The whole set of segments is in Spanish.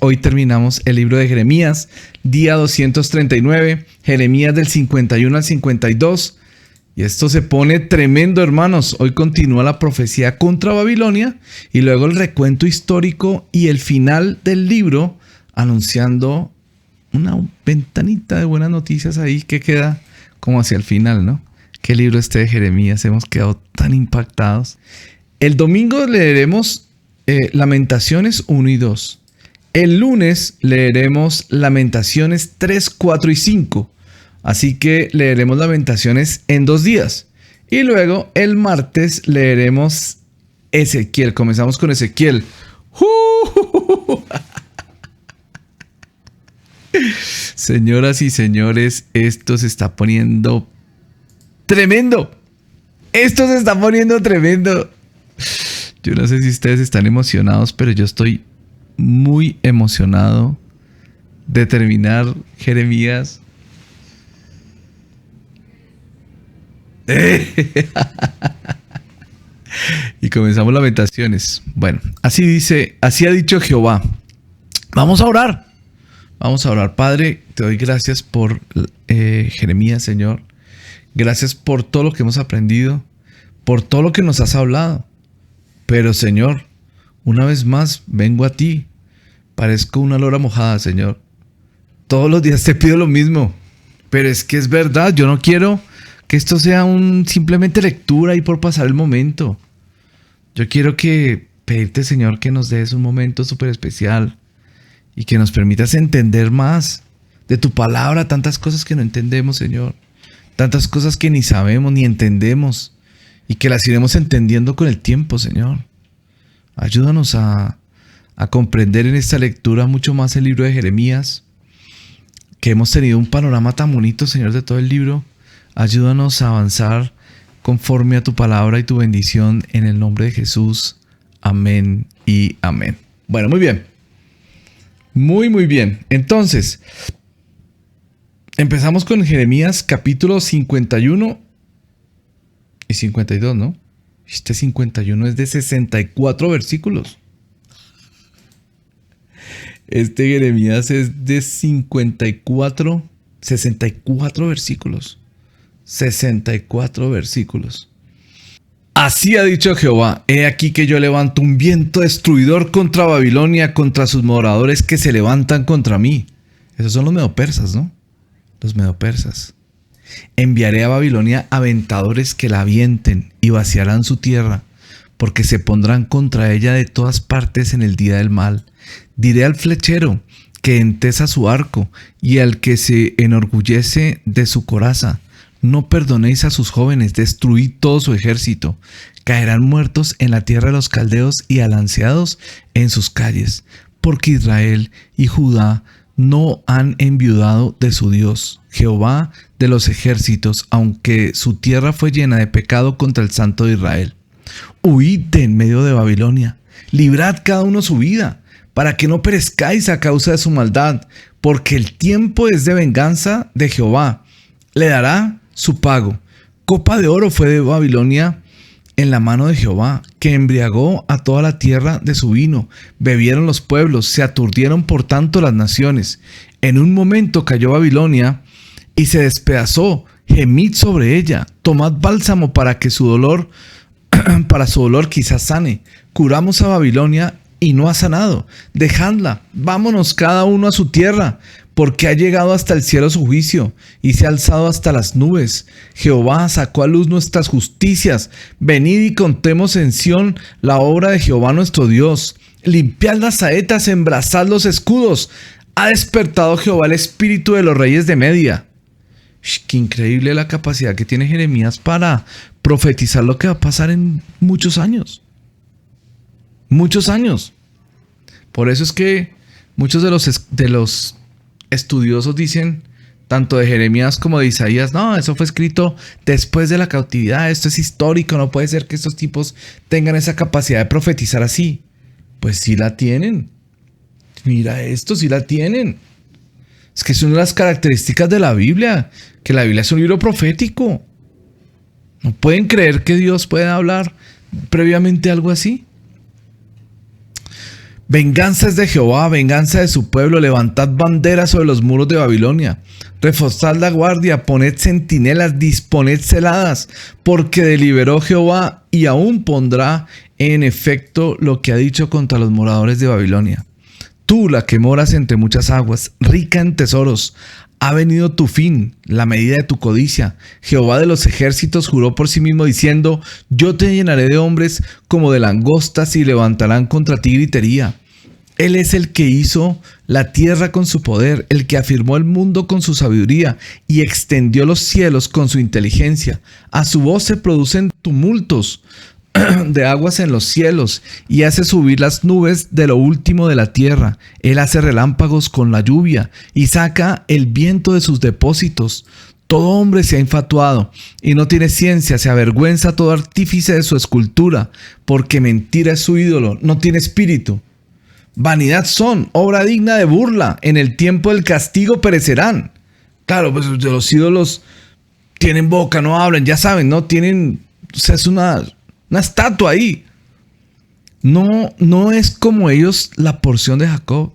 Hoy terminamos el libro de Jeremías, día 239, Jeremías del 51 al 52. Y esto se pone tremendo, hermanos. Hoy continúa la profecía contra Babilonia y luego el recuento histórico y el final del libro anunciando una ventanita de buenas noticias ahí que queda como hacia el final, ¿no? ¿Qué libro este de Jeremías? Hemos quedado tan impactados. El domingo leeremos Lamentaciones 1 y 2. El lunes leeremos Lamentaciones 3, 4 y 5. Así que leeremos Lamentaciones en 2 días. Y luego el martes leeremos Ezequiel. Comenzamos con Ezequiel. Señoras y señores, esto se está poniendo tremendo. Esto se está poniendo tremendo. Yo no sé si ustedes están emocionados, pero yo estoy muy emocionado de terminar Jeremías. Y comenzamos Lamentaciones. Bueno, así ha dicho Jehová. Vamos a orar. Padre, te doy gracias por Jeremías, Señor. Gracias por todo lo que hemos aprendido, por todo lo que nos has hablado. Pero, Señor, una vez más vengo a ti. Parezco una lora mojada, Señor. Todos los días te pido lo mismo. Pero es que es verdad, yo no quiero que esto sea simplemente lectura y por pasar el momento. Yo quiero pedirte, Señor, que nos des un momento súper especial y que nos permitas entender más de tu palabra, tantas cosas que no entendemos, Señor. Tantas cosas que ni sabemos ni entendemos y que las iremos entendiendo con el tiempo, Señor. Ayúdanos a comprender en esta lectura mucho más el libro de Jeremías, que hemos tenido un panorama tan bonito, Señor, de todo el libro. Ayúdanos a avanzar conforme a tu palabra y tu bendición en el nombre de Jesús. Amén y amén. Bueno, muy bien. Muy bien. Entonces, empezamos con Jeremías capítulo 51 y 52, ¿no? Este 51 es de 64 versículos. Este Jeremías es de 64 versículos. 64 versículos. Así ha dicho Jehová: he aquí que yo levanto un viento destruidor contra Babilonia, contra sus moradores que se levantan contra mí. Esos son los medopersas, ¿no? Los medopersas. Enviaré a Babilonia aventadores que la avienten y vaciarán su tierra, porque se pondrán contra ella de todas partes en el día del mal. Diré al flechero que entesa su arco y al que se enorgullece de su coraza: no perdonéis a sus jóvenes, destruid todo su ejército. Caerán muertos en la tierra de los caldeos y alanceados en sus calles, porque Israel y Judá no han enviudado de su Dios, Jehová de los ejércitos, aunque su tierra fue llena de pecado contra el Santo de Israel. Huid de en medio de Babilonia, librad cada uno su vida, para que no perezcáis a causa de su maldad, porque el tiempo es de venganza de Jehová. Le dará su pago. Copa de oro fue de Babilonia en la mano de Jehová, que embriagó a toda la tierra de su vino. Bebieron los pueblos, se aturdieron por tanto las naciones. En un momento cayó Babilonia y se despedazó. Gemid sobre ella, tomad bálsamo para su dolor quizás sane. Curamos a Babilonia y no ha sanado. Dejadla, vámonos cada uno a su tierra, porque ha llegado hasta el cielo su juicio y se ha alzado hasta las nubes. Jehová sacó a luz nuestras justicias. Venid y contemos en Sión la obra de Jehová nuestro Dios. Limpiad las saetas, embrazad los escudos. Ha despertado Jehová el espíritu de los reyes de Media. Qué increíble la capacidad que tiene Jeremías para profetizar lo que va a pasar en muchos años. Muchos años. Por eso es que muchos de los estudiosos dicen, tanto de Jeremías como de Isaías: no, eso fue escrito después de la cautividad, esto es histórico, no puede ser que estos tipos tengan esa capacidad de profetizar así. Pues sí la tienen. Mira esto, sí la tienen. Es que es una de las características de la Biblia, que la Biblia es un libro profético. ¿No pueden creer que Dios puede hablar previamente algo así? Venganza es de Jehová, venganza de su pueblo, levantad banderas sobre los muros de Babilonia. Reforzad la guardia, poned centinelas, disponed celadas, porque deliberó Jehová y aún pondrá en efecto lo que ha dicho contra los moradores de Babilonia. Tú, la que moras entre muchas aguas, rica en tesoros, ha venido tu fin, la medida de tu codicia. Jehová de los ejércitos juró por sí mismo diciendo: yo te llenaré de hombres como de langostas y levantarán contra ti gritería. Él es el que hizo la tierra con su poder, el que afirmó el mundo con su sabiduría y extendió los cielos con su inteligencia. A su voz se producen tumultos de aguas en los cielos y hace subir las nubes de lo último de la tierra. Él hace relámpagos con la lluvia y saca el viento de sus depósitos. Todo hombre se ha infatuado y no tiene ciencia, se avergüenza todo artífice de su escultura, porque mentira es su ídolo, no tiene espíritu. Vanidad son, obra digna de burla, en el tiempo del castigo perecerán. Claro, pues de los ídolos tienen boca, no hablan, ya saben, no tienen, o sea, es una estatua ahí. No es como ellos la porción de Jacob,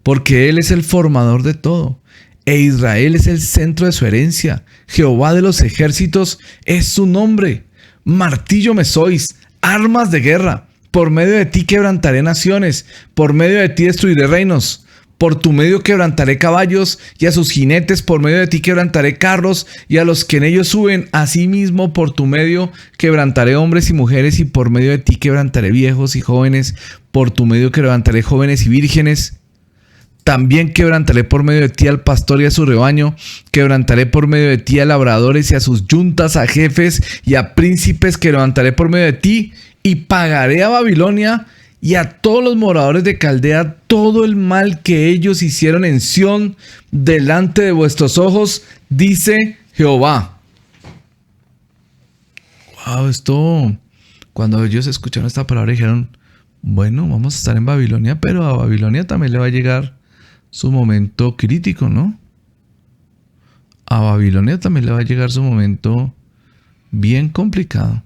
porque él es el formador de todo, e Israel es el centro de su herencia. Jehová de los ejércitos es su nombre. Martillo me sois, armas de guerra. Por medio de ti quebrantaré naciones, por medio de ti destruiré reinos. Por tu medio quebrantaré caballos y a sus jinetes, por medio de ti quebrantaré carros y a los que en ellos suben. Asimismo, por tu medio quebrantaré hombres y mujeres y por medio de ti quebrantaré viejos y jóvenes. Por tu medio quebrantaré jóvenes y vírgenes. También quebrantaré por medio de ti al pastor y a su rebaño. Quebrantaré por medio de ti a labradores y a sus yuntas, a jefes y a príncipes. Quebrantaré por medio de ti y pagaré a Babilonia y a todos los moradores de Caldea todo el mal que ellos hicieron en Sión delante de vuestros ojos, dice Jehová. Wow, esto, cuando ellos escucharon esta palabra dijeron: bueno, vamos a estar en Babilonia, pero a Babilonia también le va a llegar su momento crítico, ¿no? A Babilonia también le va a llegar su momento bien complicado.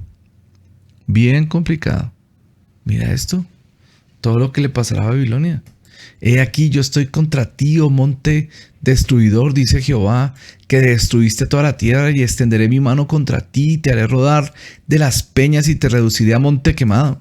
Bien complicado. Mira esto. Todo lo que le pasará a Babilonia. He aquí yo estoy contra ti, oh monte destruidor, dice Jehová, que destruiste toda la tierra, y extenderé mi mano contra ti y te haré rodar de las peñas y te reduciré a monte quemado.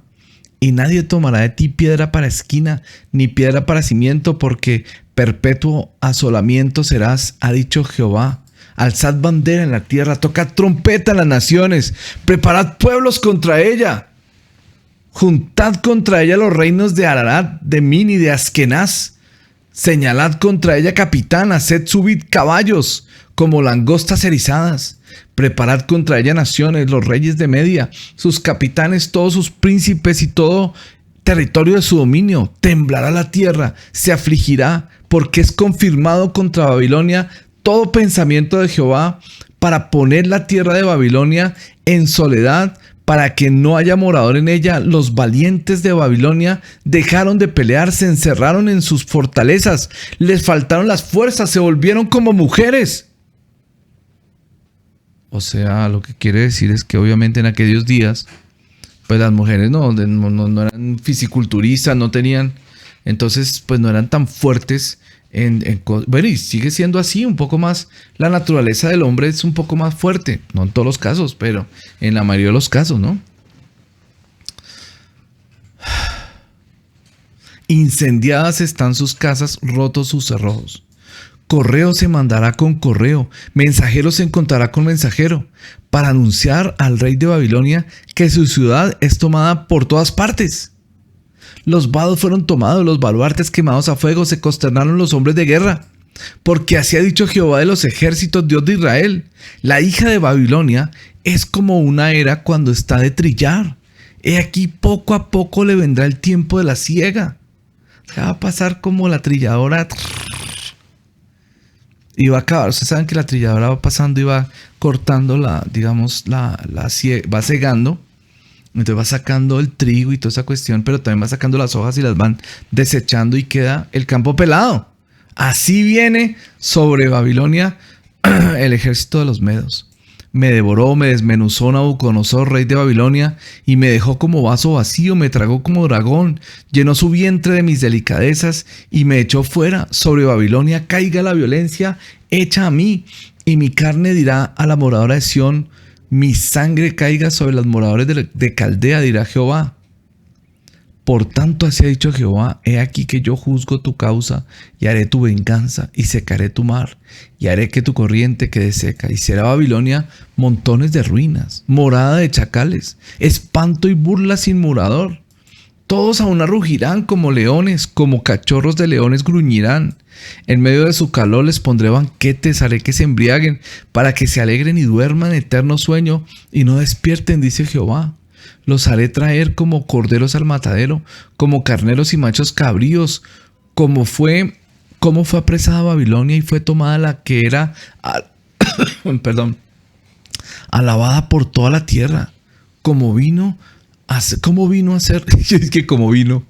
Y nadie tomará de ti piedra para esquina, ni piedra para cimiento, porque perpetuo asolamiento serás, ha dicho Jehová. Alzad bandera en la tierra, tocad trompeta en las naciones, preparad pueblos contra ella. Juntad contra ella los reinos de Ararat, de Min y de Askenaz. Señalad contra ella capitán, haced subir caballos como langostas erizadas. Preparad contra ella naciones, los reyes de Media, sus capitanes, todos sus príncipes y todo territorio de su dominio. Temblará la tierra, se afligirá, porque es confirmado contra Babilonia todo pensamiento de Jehová para poner la tierra de Babilonia en soledad, para que no haya morador en ella. Los valientes de Babilonia dejaron de pelear, se encerraron en sus fortalezas, les faltaron las fuerzas, se volvieron como mujeres. O sea, lo que quiere decir es que obviamente en aquellos días, pues las mujeres no eran fisiculturistas, no tenían, entonces pues no eran tan fuertes. Bueno, y sigue siendo así un poco más. La naturaleza del hombre es un poco más fuerte, no en todos los casos, pero en la mayoría de los casos, ¿no? Incendiadas están sus casas, rotos sus cerrojos. Correo se mandará con correo, mensajero se encontrará con mensajero, para anunciar al rey de Babilonia que su ciudad es tomada por todas partes. Los vados fueron tomados, los baluartes quemados a fuego, se consternaron los hombres de guerra. Porque así ha dicho Jehová de los ejércitos, Dios de Israel: la hija de Babilonia es como una era cuando está de trillar. He aquí poco a poco le vendrá el tiempo de la siega. Se va a pasar como la trilladora. Y va a acabar. Ustedes saben que la trilladora va pasando y va cortando va segando. Entonces va sacando el trigo y toda esa cuestión, pero también va sacando las hojas y las van desechando y queda el campo pelado. Así viene sobre Babilonia el ejército de los medos. Me devoró, me desmenuzó Nabucodonosor, rey de Babilonia, y me dejó como vaso vacío, me tragó como dragón, llenó su vientre de mis delicadezas y me echó fuera. Sobre Babilonia caiga la violencia hecha a mí, y mi carne dirá a la moradora de Sión, mi sangre caiga sobre los moradores de Caldea, dirá Jehová. Por tanto así ha dicho Jehová, he aquí que yo juzgo tu causa, y haré tu venganza, y secaré tu mar, y haré que tu corriente quede seca, y será Babilonia montones de ruinas, morada de chacales, espanto y burla sin morador. Todos a una rugirán como leones, como cachorros de leones gruñirán. En medio de su calor les pondré banquetes, haré que se embriaguen, para que se alegren y duerman en eterno sueño, y no despierten, dice Jehová. Los haré traer como corderos al matadero, como carneros y machos cabríos, como fue apresada Babilonia y fue tomada la que era, perdón, alabada por toda la tierra, como vino a ser, es que como vino,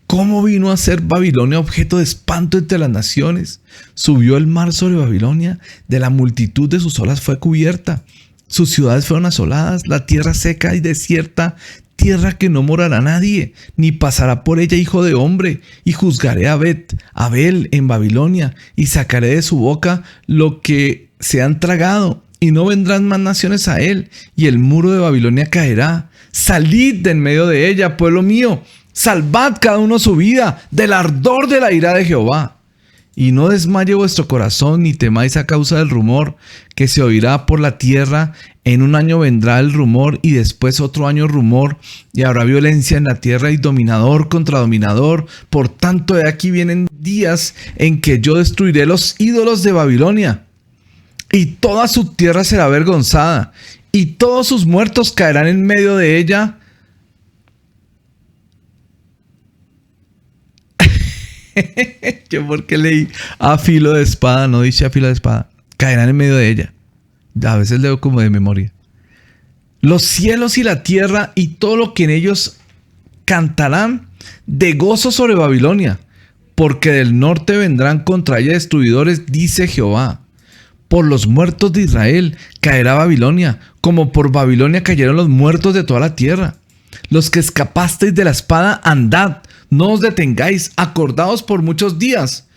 ¿cómo vino a ser Babilonia objeto de espanto entre las naciones? Subió el mar sobre Babilonia, de la multitud de sus olas fue cubierta. Sus ciudades fueron asoladas, la tierra seca y desierta, tierra que no morará nadie, ni pasará por ella hijo de hombre. Y juzgaré a Abel en Babilonia, y sacaré de su boca lo que se han tragado, y no vendrán más naciones a él, y el muro de Babilonia caerá. Salid de en medio de ella, pueblo mío, salvad cada uno su vida del ardor de la ira de Jehová. Y no desmaye vuestro corazón, ni temáis a causa del rumor que se oirá por la tierra. En un año vendrá el rumor, y después otro año rumor, y habrá violencia en la tierra y dominador contra dominador. Por tanto, de aquí vienen días en que yo destruiré los ídolos de Babilonia, y toda su tierra será avergonzada, y todos sus muertos caerán en medio de ella. Yo porque leí a filo de espada, no dice a filo de espada. Caerán en medio de ella. A veces leo como de memoria. Los cielos y la tierra y todo lo que en ellos cantarán de gozo sobre Babilonia, porque del norte vendrán contra ella destruidores, dice Jehová. Por los muertos de Israel caerá Babilonia, como por Babilonia cayeron los muertos de toda la tierra. Los que escapasteis de la espada, andad, no os detengáis, acordaos por muchos días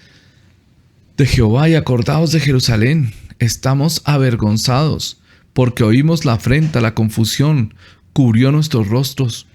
de Jehová y acordaos de Jerusalén. Estamos avergonzados, porque oímos la afrenta, la confusión cubrió nuestros rostros,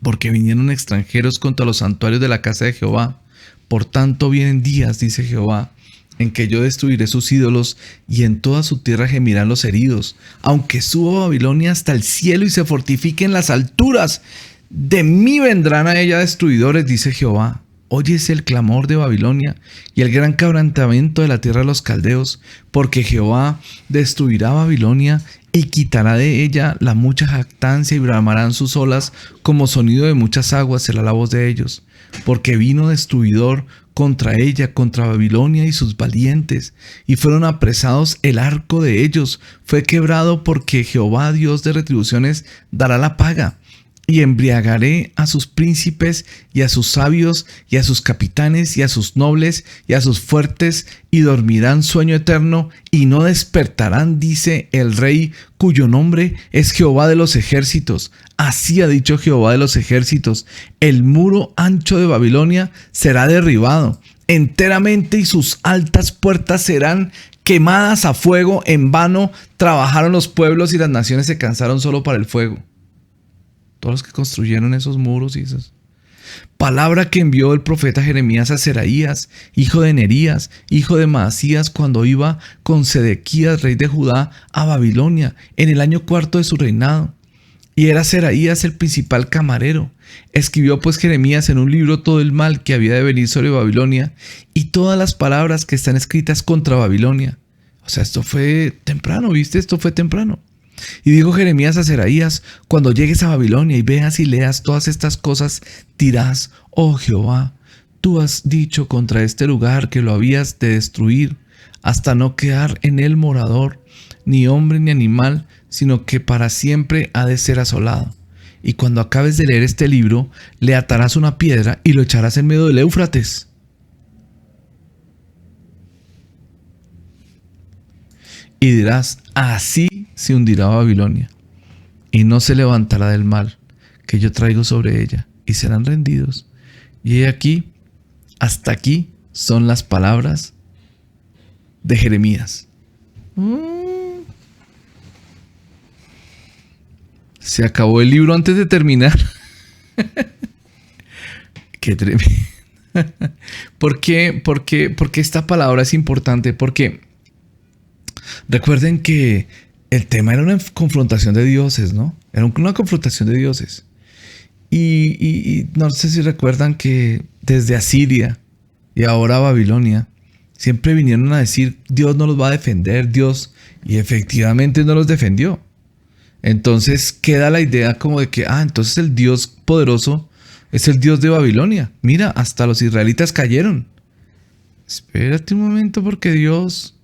porque vinieron extranjeros contra los santuarios de la casa de Jehová. Por tanto vienen días, dice Jehová, en que yo destruiré sus ídolos, y en toda su tierra gemirán los heridos. Aunque suba Babilonia hasta el cielo y se fortifique en las alturas, de mí vendrán a ella destruidores, dice Jehová. Óyese el clamor de Babilonia y el gran quebrantamiento de la tierra de los caldeos, porque Jehová destruirá Babilonia y quitará de ella la mucha jactancia, y bramarán sus olas como sonido de muchas aguas, será la voz de ellos. Porque vino destruidor contra ella, contra Babilonia y sus valientes, y fueron apresados el arco de ellos. Fue quebrado, porque Jehová, Dios de retribuciones, dará la paga. Y embriagaré a sus príncipes y a sus sabios y a sus capitanes y a sus nobles y a sus fuertes, y dormirán sueño eterno y no despertarán, dice el rey cuyo nombre es Jehová de los ejércitos. Así ha dicho Jehová de los ejércitos: el muro ancho de Babilonia será derribado enteramente, y sus altas puertas serán quemadas a fuego. En vano trabajaron los pueblos, y las naciones se cansaron solo para el fuego. Todos los que construyeron esos muros y esas. Palabra que envió el profeta Jeremías a Seraías, hijo de Nerías, hijo de Maasías, cuando iba con Sedequías, rey de Judá, a Babilonia, en el año 4 de su reinado. Y era Seraías el principal camarero. Escribió pues Jeremías en un libro todo el mal que había de venir sobre Babilonia, y todas las palabras que están escritas contra Babilonia. O sea, esto fue temprano, ¿viste? Esto fue temprano. Y dijo Jeremías a Seraías: cuando llegues a Babilonia y veas y leas todas estas cosas, dirás: oh Jehová, tú has dicho contra este lugar que lo habías de destruir, hasta no quedar en él morador, ni hombre ni animal, sino que para siempre ha de ser asolado. Y cuando acabes de leer este libro, le atarás una piedra y lo echarás en medio del Éufrates. y dirás, así se hundirá Babilonia, y no se levantará del mal que yo traigo sobre ella, y serán rendidos. Y he aquí, hasta aquí son las palabras de Jeremías. Se acabó el libro antes de terminar. Qué tremendo. ¿Por qué esta palabra es importante? Porque recuerden que el tema era una confrontación de dioses, ¿no? Era una confrontación de dioses. Y no sé si recuerdan que desde Asiria y ahora Babilonia siempre vinieron a decir, Dios no los va a defender, Dios, y efectivamente no los defendió. Entonces queda la idea como de que, entonces el Dios poderoso es el Dios de Babilonia. Mira, hasta los israelitas cayeron. Espérate un momento porque Dios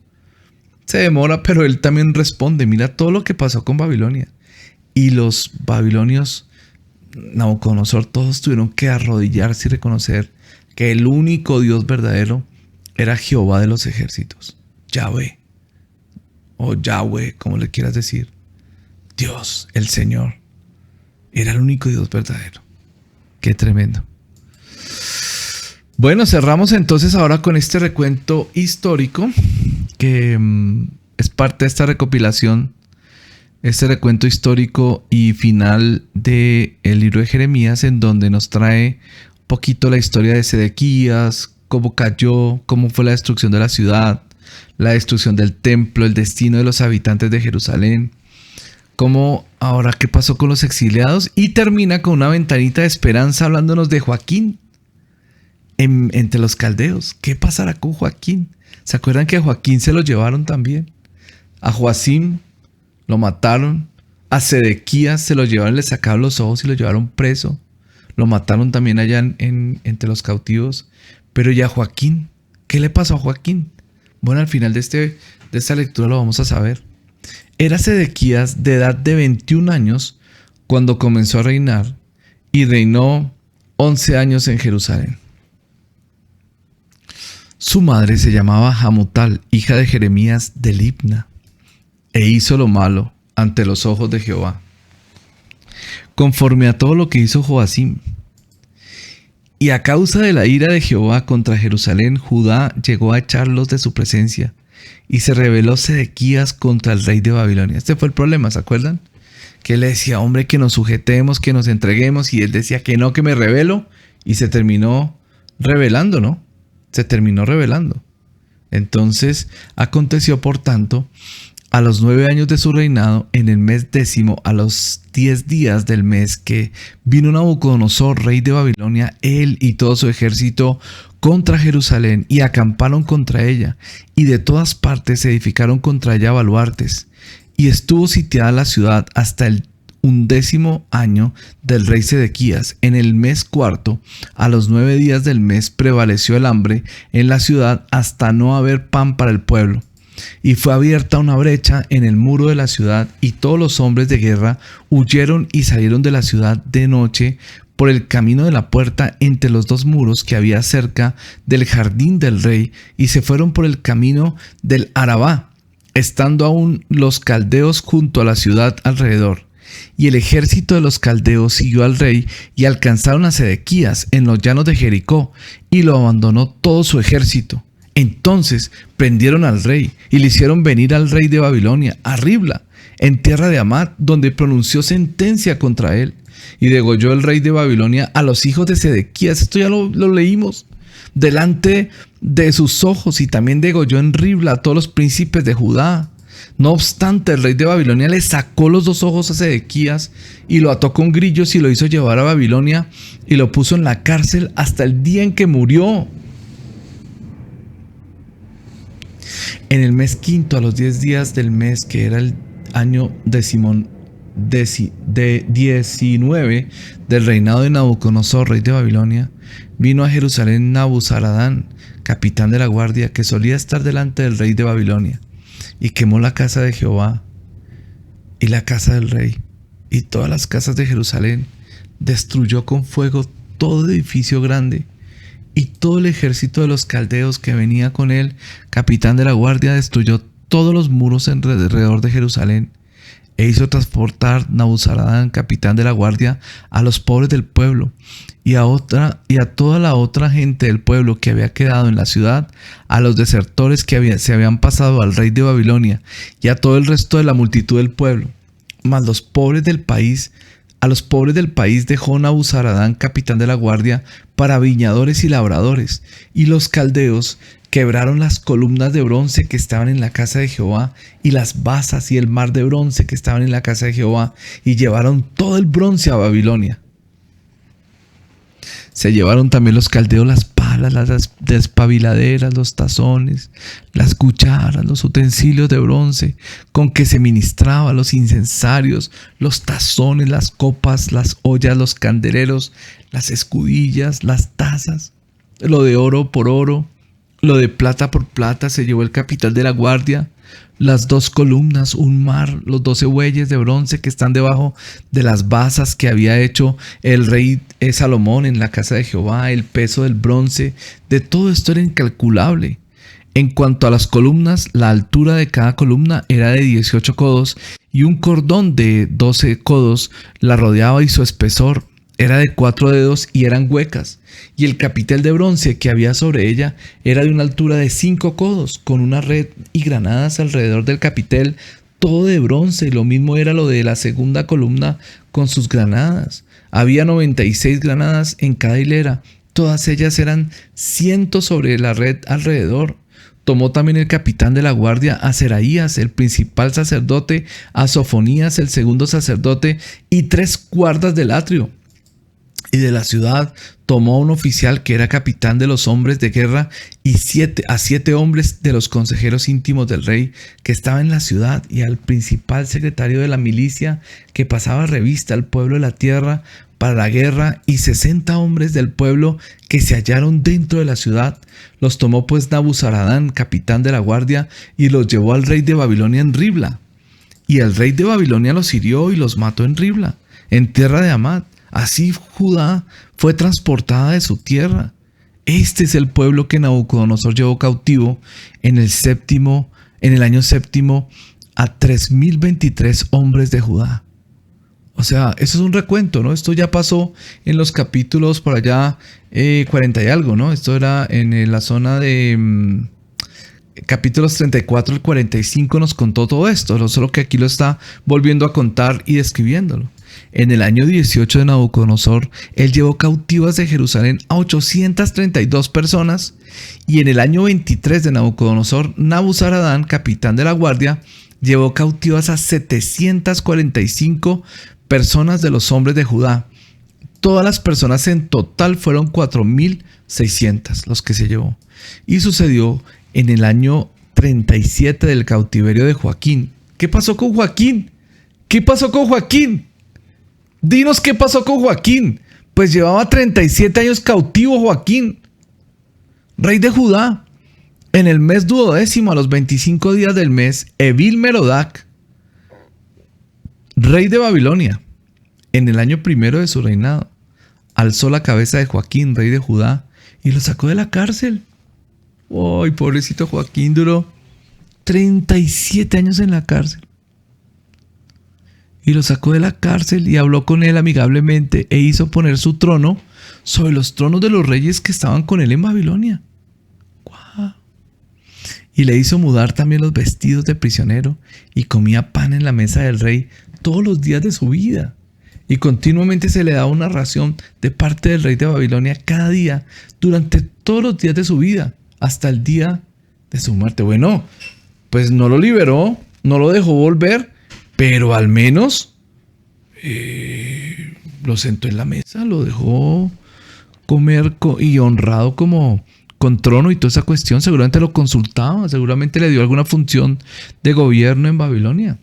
se demora, pero Él también responde. Mira todo lo que pasó con Babilonia. Y los babilonios, Nabucodonosor, todos tuvieron que arrodillarse y reconocer que el único Dios verdadero era Jehová de los ejércitos. Yahvé. O Yahweh, como le quieras decir. Dios, el Señor, era el único Dios verdadero. Qué tremendo. Bueno, cerramos entonces ahora con este recuento histórico que es parte de esta recopilación, este recuento histórico y final del libro de Jeremías, en donde nos trae un poquito la historia de Sedequías, cómo cayó, cómo fue la destrucción de la ciudad, la destrucción del templo, el destino de los habitantes de Jerusalén, cómo ahora qué pasó con los exiliados, y termina con una ventanita de esperanza hablándonos de Joaquín entre los caldeos. ¿Qué pasará con Joaquín? ¿Se acuerdan que a Joaquín se lo llevaron también? A Joacim lo mataron, a Sedequías se lo llevaron, le sacaron los ojos y lo llevaron preso, lo mataron también allá entre los cautivos. Pero ¿y a Joaquín? ¿Qué le pasó a Joaquín? Bueno, al final de esta lectura lo vamos a saber. Era Sedequías de edad de 21 años cuando comenzó a reinar y reinó 11 años en Jerusalén. Su madre se llamaba Hamutal, hija de Jeremías de Libna, e hizo lo malo ante los ojos de Jehová, conforme a todo lo que hizo Joacim. Y a causa de la ira de Jehová contra Jerusalén, Judá llegó a echarlos de su presencia. Y se rebeló Sedequías contra el rey de Babilonia. Este fue el problema, ¿se acuerdan? Que él le decía, hombre, que nos sujetemos, que nos entreguemos. Y él decía que no, que me rebelo. Y se terminó rebelando, ¿no? Se terminó rebelando. Entonces aconteció, por tanto, a los 9 años de su reinado, en el mes 10, a los 10 días del mes, que vino Nabucodonosor, rey de Babilonia, él y todo su ejército, contra Jerusalén, y acamparon contra ella, y de todas partes se edificaron contra ella baluartes, y estuvo sitiada la ciudad hasta el 11º año del rey Sedequías. En el mes 4, a los 9 días del mes, prevaleció el hambre en la ciudad hasta no haber pan para el pueblo. Y fue abierta una brecha en el muro de la ciudad, y todos los hombres de guerra huyeron y salieron de la ciudad de noche por el camino de la puerta entre los dos muros que había cerca del jardín del rey, y se fueron por el camino del Arabá, estando aún los caldeos junto a la ciudad alrededor. Y el ejército de los caldeos siguió al rey, y alcanzaron a Sedequías en los llanos de Jericó, y lo abandonó todo su ejército. Entonces prendieron al rey y le hicieron venir al rey de Babilonia a Ribla, en tierra de Amat, donde pronunció sentencia contra él. Y degolló el rey de Babilonia a los hijos de Sedequías. Esto ya lo leímos. Delante de sus ojos, y también degolló en Ribla a todos los príncipes de Judá. No obstante, el rey de Babilonia le sacó los 2 ojos a Sedequías y lo ató con grillos y lo hizo llevar a Babilonia y lo puso en la cárcel hasta el día en que murió. En el mes 5, a los 10 días del mes, que era el año 19 del reinado de Nabucodonosor, rey de Babilonia, vino a Jerusalén Nabuzaradán, capitán de la guardia, que solía estar delante del rey de Babilonia, y quemó la casa de Jehová y la casa del rey y todas las casas de Jerusalén. Destruyó con fuego todo edificio grande, y todo el ejército de los caldeos que venía con él, capitán de la guardia, destruyó todos los muros alrededor de Jerusalén, e hizo transportar Nabuzaradán, capitán de la guardia, a los pobres del pueblo y a toda la otra gente del pueblo que había quedado en la ciudad, a los desertores que se habían pasado al rey de Babilonia, y a todo el resto de la multitud del pueblo. Mas a los pobres del país dejó Nabuzaradán, capitán de la guardia, para viñadores y labradores, y los caldeos quebraron las columnas de bronce que estaban en la casa de Jehová, y las basas y el mar de bronce que estaban en la casa de Jehová, y llevaron todo el bronce a Babilonia. Se llevaron también los caldeos las palas, las despabiladeras, los tazones, las cucharas, los utensilios de bronce con que se ministraba, los incensarios, los tazones, las copas, las ollas, los candeleros, las escudillas, las tazas. Lo de oro por oro, lo de plata por plata se llevó el capitán de la guardia. Las 2 columnas, un mar, los 12 bueyes de bronce que están debajo de las basas que había hecho el rey Salomón en la casa de Jehová, el peso del bronce, de todo esto era incalculable. En cuanto a las columnas, la altura de cada columna era de 18 codos y un cordón de 12 codos la rodeaba, y su espesor era de 4 dedos y eran huecas, y el capitel de bronce que había sobre ella era de una altura de 5 codos, con una red y granadas alrededor del capitel, todo de bronce, y lo mismo era lo de la segunda columna con sus granadas. Había 96 granadas en cada hilera, todas ellas eran 100 sobre la red alrededor. Tomó también el capitán de la guardia a Seraías, el principal sacerdote, a Sofonías, el segundo sacerdote, y 3 guardas del atrio. Y de la ciudad tomó a un oficial que era capitán de los hombres de guerra, y 7 hombres de los consejeros íntimos del rey que estaban en la ciudad, y al principal secretario de la milicia que pasaba revista al pueblo de la tierra para la guerra, y 60 hombres del pueblo que se hallaron dentro de la ciudad. Los tomó pues Nabuzaradán, capitán de la guardia, y los llevó al rey de Babilonia en Ribla. Y el rey de Babilonia los hirió y los mató en Ribla, en tierra de Amad. Así Judá fue transportada de su tierra. Este es el pueblo que Nabucodonosor llevó cautivo en el año séptimo, a 3023 hombres de Judá. O sea, eso es un recuento, ¿no? Esto ya pasó en los capítulos por allá 40 y algo, ¿no? Esto era en la zona de capítulos 34 al 45 nos contó todo esto, solo que aquí lo está volviendo a contar y describiéndolo. En el año 18 de Nabucodonosor, él llevó cautivas de Jerusalén a 832 personas, y en el año 23 de Nabucodonosor, Nabuzaradán, capitán de la guardia, llevó cautivas a 745 personas de los hombres de Judá. Todas las personas en total fueron 4,600 los que se llevó. Y sucedió en el año 37 del cautiverio de Joaquín. ¿Qué pasó con Joaquín? ¿Qué pasó con Joaquín? Dinos qué pasó con Joaquín. Pues llevaba 37 años cautivo Joaquín, rey de Judá. En el mes 12º, a los 25 días del mes, Evil-Merodach, rey de Babilonia, en el año 1 de su reinado, alzó la cabeza de Joaquín, rey de Judá, y lo sacó de la cárcel. ¡Ay, pobrecito Joaquín! Duró 37 años en la cárcel. Y lo sacó de la cárcel y habló con él amigablemente, e hizo poner su trono sobre los tronos de los reyes que estaban con él en Babilonia. ¡Guau! Y le hizo mudar también los vestidos de prisionero, y comía pan en la mesa del rey todos los días de su vida. Y continuamente se le daba una ración de parte del rey de Babilonia cada día, durante todos los días de su vida, hasta el día de su muerte. Bueno, pues no lo liberó, no lo dejó volver, pero al menos lo sentó en la mesa, lo dejó comer y honrado como con trono y toda esa cuestión. Seguramente lo consultaba, seguramente le dio alguna función de gobierno en Babilonia.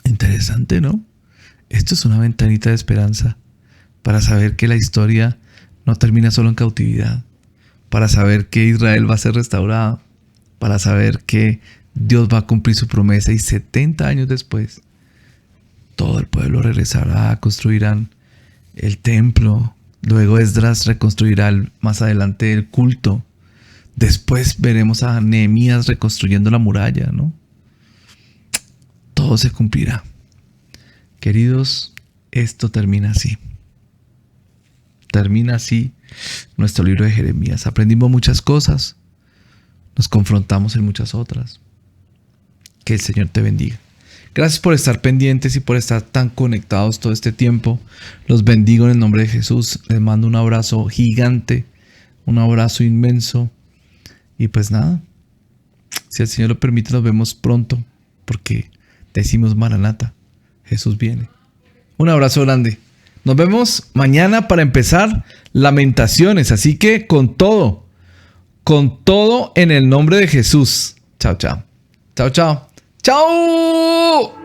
Interesante, ¿no? Esto es una ventanita de esperanza para saber que la historia no termina solo en cautividad, para saber que Israel va a ser restaurado, para saber que Dios va a cumplir su promesa, y 70 años después todo el pueblo regresará, construirán el templo. Luego Esdras reconstruirá más adelante el culto. Después veremos a Nehemías reconstruyendo la muralla, ¿no? Todo se cumplirá. Queridos, esto termina así. Termina así nuestro libro de Jeremías. Aprendimos muchas cosas. Nos confrontamos en muchas otras. Que el Señor te bendiga. Gracias por estar pendientes y por estar tan conectados todo este tiempo. Los bendigo en el nombre de Jesús. Les mando un abrazo gigante. Un abrazo inmenso. Y pues nada. Si el Señor lo permite, nos vemos pronto. Porque decimos Maranata. Jesús viene. Un abrazo grande. Nos vemos mañana para empezar Lamentaciones. Así que con todo en el nombre de Jesús. Chao, chao. Chao, chao. ¡Chao!